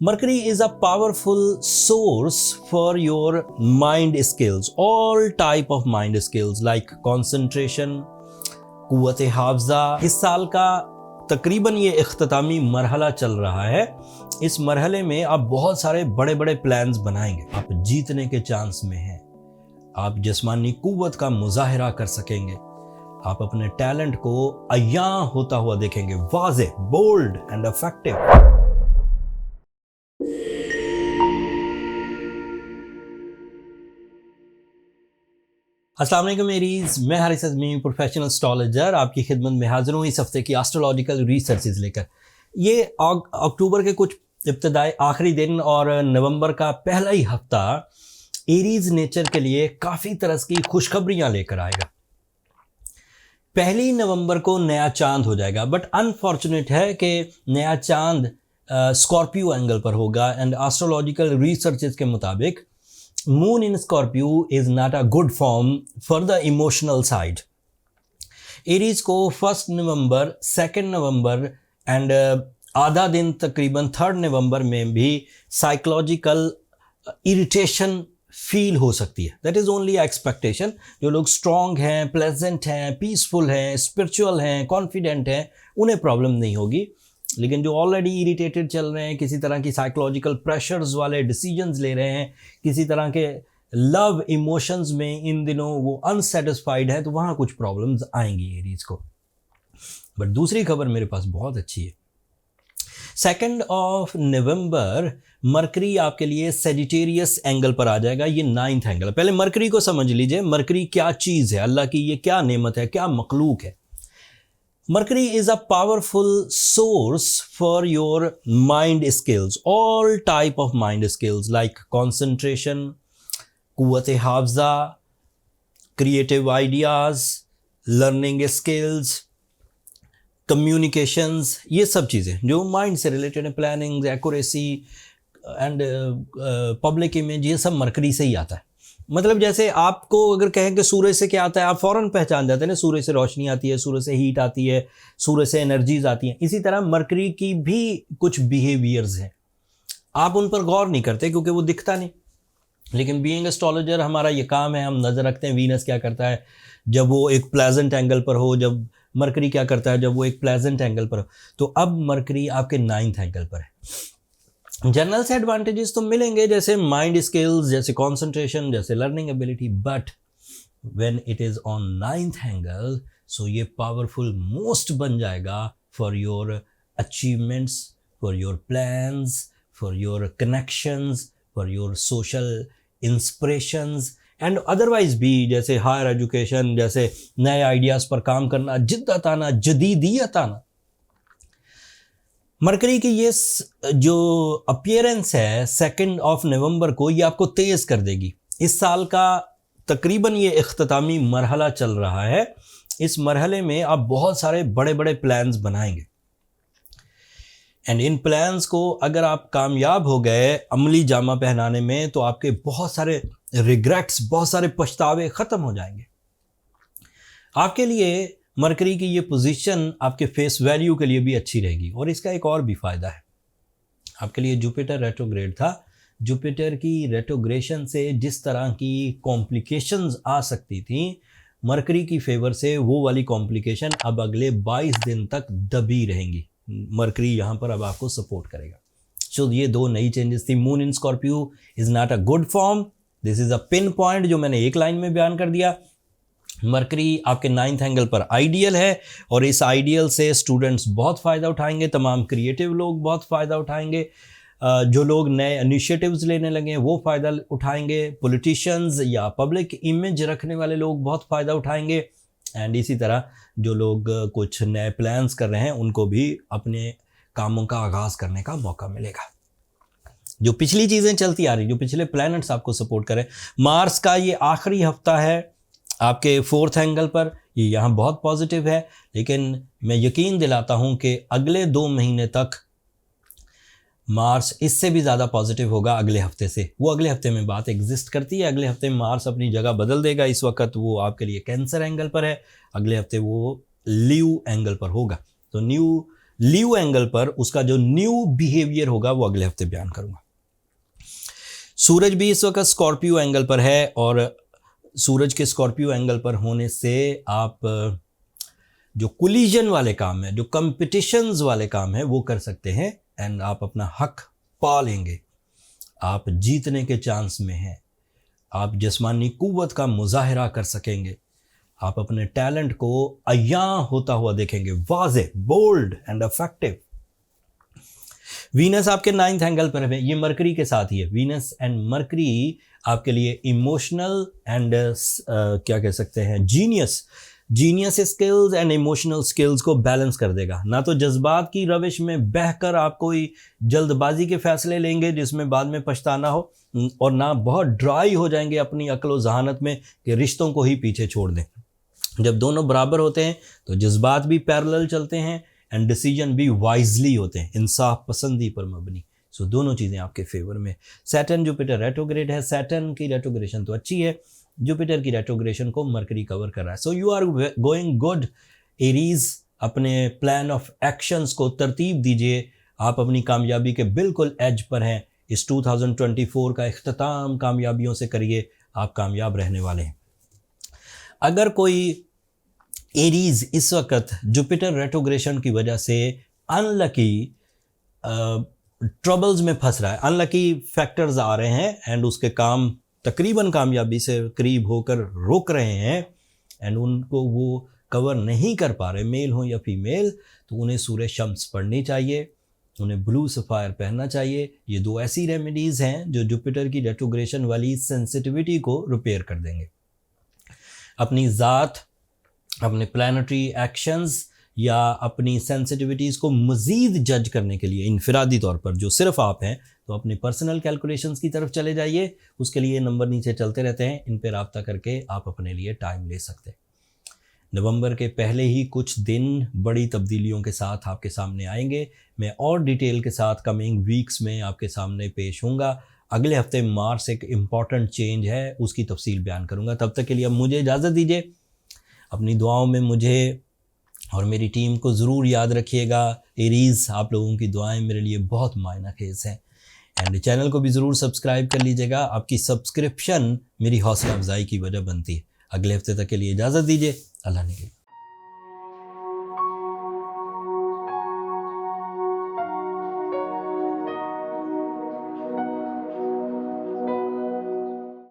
Mercury is a powerful source for your mind skills, all type of mind skills like concentration, कुव्वत हाफ़ज़ा। इस साल का तकरीबन ये इख्तितामी मरहला चल रहा है। इस मरहले में आप बहुत सारे बड़े बड़े प्लान्स बनाएंगे। आप जीतने के चांस में हैं। आप जिस्मानी कुव्वत का मुजाहिरा कर सकेंगे। आप अपने टैलेंट को अय्यां होता हुआ देखेंगे, वाज़े, बोल्ड एंड इफेक्टिव। अस्सलाम वालेकुम मेरीज, मैं हारिस अज़मी, प्रोफेशनल एस्ट्रोलॉजर, आपकी खिदमत में हाजिर हूँ इस हफ्ते की एस्ट्रोलॉजिकल रिसर्चेज लेकर। ये अक्टूबर के कुछ इब्तदाई आखिरी दिन और नवंबर का पहला ही हफ्ता एरीज नेचर के लिए काफ़ी तरह की खुशखबरियाँ लेकर आएगा। पहली नवंबर को नया चांद हो जाएगा, बट अनफॉर्चुनेट है कि नया चांद स्कॉर्पियो एंगल पर होगा। एंड एस्ट्रोलॉजिकल रिसर्चेज के मुताबिक Moon in Scorpio is not a good form for the emotional side. Aries को 1 नवंबर, 2 नवंबर एंड आधा दिन तकरीबन 3 नवंबर में भी साइकोलॉजिकल इरिटेशन फील हो सकती है। That is only expectation. जो लोग स्ट्रॉन्ग हैं, प्लेजेंट हैं, पीसफुल हैं, स्पिरिचुअल हैं, कॉन्फिडेंट हैं, उन्हें प्रॉब्लम नहीं होगी। लेकिन जो ऑलरेडी इरिटेटेड चल रहे हैं, किसी तरह की साइकोलॉजिकल प्रेशर्स वाले डिसीजंस ले रहे हैं, किसी तरह के लव इमोशंस में इन दिनों वो अनसेटिस्फाइड है, तो वहाँ कुछ प्रॉब्लम्स आएंगी एरीज को। बट दूसरी खबर मेरे पास बहुत अच्छी है। 2 नवंबर मरकरी आपके लिए सेजिटेरियस एंगल पर आ जाएगा। ये 9th एंगल। पहले मरकरी को समझ लीजिए। मरकरी क्या चीज़ है, अल्लाह की ये क्या नेमत है, क्या मखलूक है। Mercury is a powerful source for your mind skills, all type of mind skills like concentration, कुव्वत हाफ़ज़ा, creative ideas, learning skills, communications, ये सब चीज़ें जो माइंड से रिलेटेड हैं, planning, accuracy and public image, ये सब मरकरी से ही आता है। मतलब जैसे आपको अगर कहें कि सूरज से क्या आता है, आप फ़ौरन पहचान जाते हैं ना, सूरज से रोशनी आती है, सूरज से हीट आती है, सूरज से एनर्जीज आती हैं। इसी तरह मरकरी की भी कुछ बिहेवियर्स हैं, आप उन पर गौर नहीं करते क्योंकि वो दिखता नहीं। लेकिन बीइंग एस्ट्रोलॉजर हमारा ये काम है, हम नज़र रखते हैं वीनस क्या करता है जब वो एक प्लेजेंट एंगल पर हो, जब मरकरी क्या करता है जब वो एक प्लेजेंट एंगल पर हो। तो अब मरकरी आपके 9th एंगल पर है। जनरल से एडवांटेजेस तो मिलेंगे, जैसे माइंड स्किल्स, जैसे कंसंट्रेशन, जैसे learning ability, but when it is on 9th angle, so ये पावरफुल मोस्ट बन जाएगा for your achievements, for your plans, for your connections, for your social inspirations and otherwise भी, जैसे हायर एजुकेशन, जैसे नए ideas पर काम करना, जिद्दत आना, जदीदियत आना। मरकरी की ये जो अपीयरेंस है 2 नवंबर को, ये आपको तेज़ कर देगी। इस साल का तकरीबन ये इख्तितामी मरहला चल रहा है। इस मरहले में आप बहुत सारे बड़े बड़े प्लान्स बनाएंगे एंड इन प्लान्स को अगर आप कामयाब हो गए अमली जामा पहनाने में, तो आपके बहुत सारे रिग्रेट्स, बहुत सारे पछतावे ख़त्म हो जाएंगे। आपके लिए मरकरी की ये पोजीशन आपके फेस वैल्यू के लिए भी अच्छी रहेगी। और इसका एक और भी फ़ायदा है, आपके लिए जुपिटर रेट्रोग्रेड था। जुपिटर की रेट्रोग्रेशन से जिस तरह की कॉम्प्लिकेशंस आ सकती थी, मरकरी की फेवर से वो वाली कॉम्प्लिकेशन अब अगले 22 दिन तक दबी रहेंगी। मरकरी यहाँ पर अब आपको सपोर्ट करेगा। सो ये 2 नई चेंजेस थी। Moon in Scorpio is not a good form, this is a pin point जो मैंने एक लाइन में बयान कर दिया। मरकरी आपके 9th एंगल पर आइडियल है और इस आइडियल से स्टूडेंट्स बहुत फ़ायदा उठाएंगे, तमाम क्रिएटिव लोग बहुत फ़ायदा उठाएंगे, जो लोग नए इनिशिएटिव्स लेने लगे हैं वो फ़ायदा उठाएंगे, पॉलिटिशियंस या पब्लिक इमेज रखने वाले लोग बहुत फ़ायदा उठाएंगे एंड इसी तरह जो लोग कुछ नए प्लान्स कर रहे हैं उनको भी अपने कामों का आगाज़ करने का मौका मिलेगा। जो पिछली चीज़ें चलती आ रही, जो पिछले प्लैनेट्स आपको सपोर्ट करें, मार्स का ये आखिरी हफ्ता है आपके 4th एंगल पर, ये यहाँ बहुत पॉजिटिव है। लेकिन मैं यकीन दिलाता हूँ कि अगले 2 महीने तक मार्स इससे भी ज़्यादा पॉजिटिव होगा अगले हफ्ते से। वो अगले हफ्ते में बात एग्जिस्ट करती है। अगले हफ्ते में मार्स अपनी जगह बदल देगा। इस वक्त वो आपके लिए कैंसर एंगल पर है, अगले हफ्ते वो लीव एंगल पर होगा। तो न्यू लीव एंगल पर उसका जो न्यू बिहेवियर होगा वो अगले हफ्ते बयान करूंगा। सूरज भी इस वक्त स्कॉर्पियो एंगल पर है और सूरज के स्कॉर्पियो एंगल पर होने से आप जो कोलिजन वाले काम है, जो कंपटीशंस वाले काम है वो कर सकते हैं एंड आप अपना हक पा लेंगे। आप जीतने के चांस में हैं, आप जिस्मानी कुव्वत का मुजाहरा कर सकेंगे, आप अपने टैलेंट को अयां होता हुआ देखेंगे, वाज़े, बोल्ड एंड इफेक्टिव। वीनस आपके 9th एंगल पर है, ये मरकरी के साथ ही है। वीनस एंड मरकरी आपके लिए इमोशनल एंड क्या कह सकते हैं, genius skills and emotional skills को बैलेंस कर देगा। ना तो जज्बात की रविश में बहकर आप कोई जल्दबाजी के फैसले लेंगे जिसमें बाद में पछताना हो, और ना बहुत ड्राई हो जाएंगे अपनी अक्ल व जहानत में कि रिश्तों को ही पीछे छोड़ दें। जब दोनों बराबर होते हैं तो जज्बात भी पैरेलल चलते हैं एंड डिसीजन भी वाइजली होते हैं, इंसाफ पसंदी पर मबनी। सो दोनों चीज़ें आपके फेवर में। सैटर्न जुपिटर रेट्रोग्रेड है, सैटर्न की रेट्रोग्रेशन तो अच्छी है, जुपिटर की रेट्रोग्रेशन को मरकरी कवर कर रहा है। So you are going good Aries. अपने प्लान ऑफ एक्शंस को तरतीब दीजिए, आप अपनी कामयाबी के बिल्कुल एज पर हैं। इस 2024 का इख्तिताम कामयाबियों से करिए, आप कामयाब रहने वाले हैं। अगर कोई एरीज इस वक्त जुपिटर रेट्रोग्रेशन की वजह से अनलकी ट्रबल्स में फंस रहा है, अनलकी फैक्टर्स आ रहे हैं एंड उसके काम तकरीबन कामयाबी से करीब होकर रोक रहे हैं एंड उनको वो कवर नहीं कर पा रहे, मेल हो या फीमेल, तो उन्हें सूरज शम्स पढ़नी चाहिए, उन्हें ब्लू सफ़ायर पहनना चाहिए। ये 2 ऐसी रेमेडीज़ हैं जो जुपिटर की रेट्रोग्रेशन वाली सेंसिटिविटी को रिपेयर कर देंगे। अपनी ज़ात, अपने प्लानिटरी एक्शंस या अपनी सेंसिटिविटीज़ को मज़ीद जज करने के लिए इनफरादी तौर पर जो सिर्फ आप हैं, तो अपने पर्सनल कैलकुलेशंस की तरफ चले जाइए। उसके लिए नंबर नीचे चलते रहते हैं, इन पर रब्ता करके आप अपने लिए टाइम ले सकते हैं। नवंबर के पहले ही कुछ दिन बड़ी तब्दीलियों के साथ आपके सामने आएंगे। मैं और डिटेल के साथ कमिंग वीक्स में आपके सामने पेश होऊंगा। अगले हफ्ते मार्स एक इम्पॉर्टेंट चेंज है, उसकी तफसील बयान करूंगा। तब तक के लिए अब मुझे इजाज़त दीजिए। अपनी दुआओं में मुझे और मेरी टीम को ज़रूर याद रखिएगा। एरीज़, आप लोगों की दुआएं मेरे लिए बहुत मायना खेज़ हैं एंड चैनल को भी ज़रूर सब्सक्राइब कर लीजिएगा। आपकी सब्सक्रिप्शन मेरी हौसला अफजाई की वजह बनती है। अगले हफ्ते तक के लिए इजाज़त दीजिए। अल्लाह ने